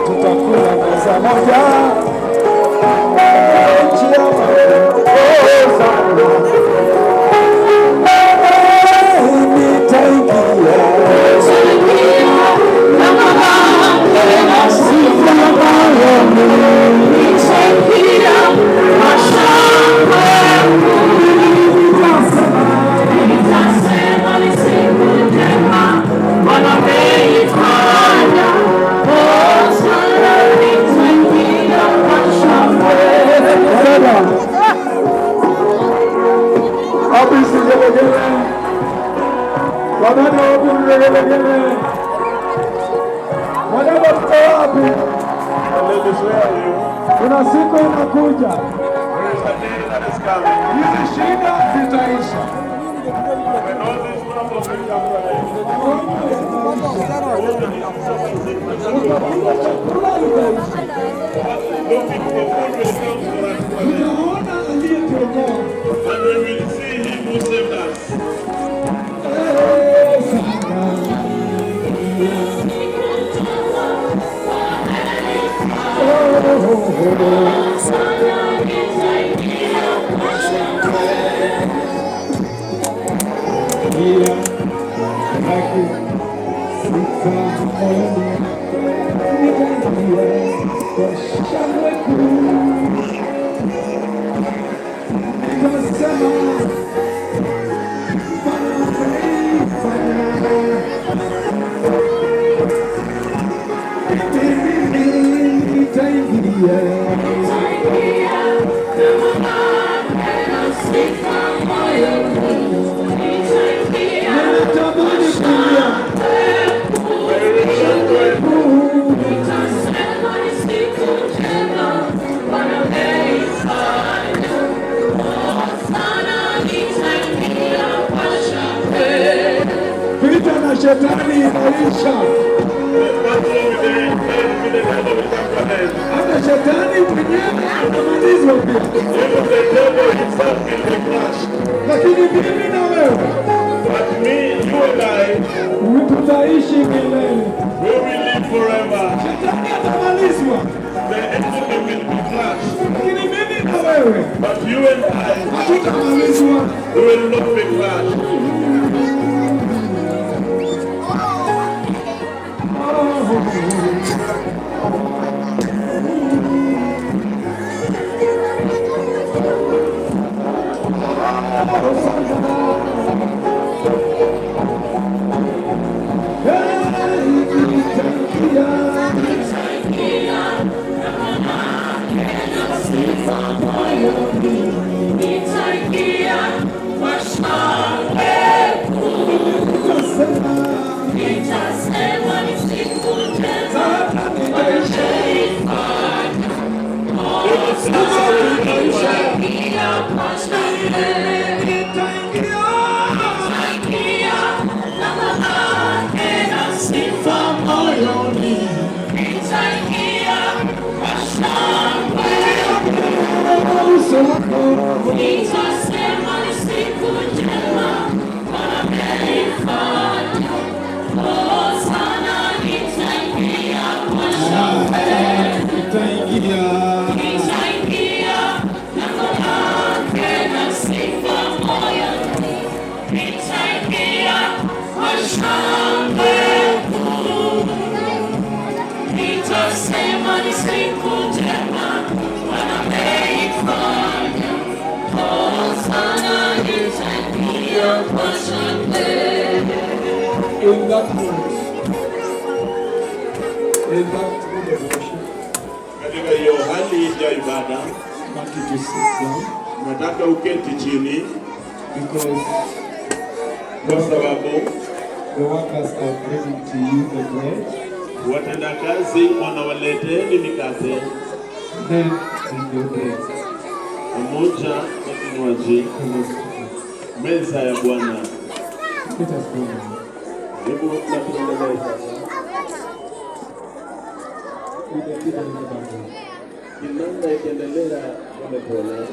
Tutakula meza moja. Nitaingia Wabado wabulegele. Wabado mko wapi? Kuna siku inakuja. Hizi shida zitaisha. Shetani inaisha. Hata shetani mwenyewe anamalizwa pia. Lakini mimi na wewe tutaishi milele. Shetani atamalizwa. Lakini mimi na wewe hatutamalizwa. In that moment, katika hiyo hali ya ibada, nataka uketi chini, kwa sababu the workers are bringing to you the bread. Watendakazi wanawaleteni mikate, then the bread, pamoja na kinywaji, meza ya Bwana. Let us go now. Hebu tuendelee sasa. Kinanda ikiendelea pole pole.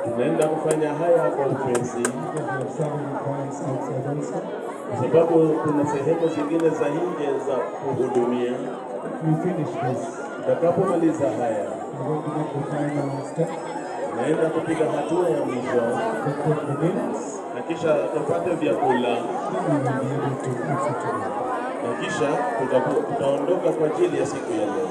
Tunaenda kufanya haya kwa upesi, kwa sababu kuna sehemu zingine za nje za kuhudumia. Tutakapomaliza haya, naenda kupiga hatua ya mwisho, na kisha tupate vyakula, na kisha tutaondoka kwa ajili ya siku ya leo.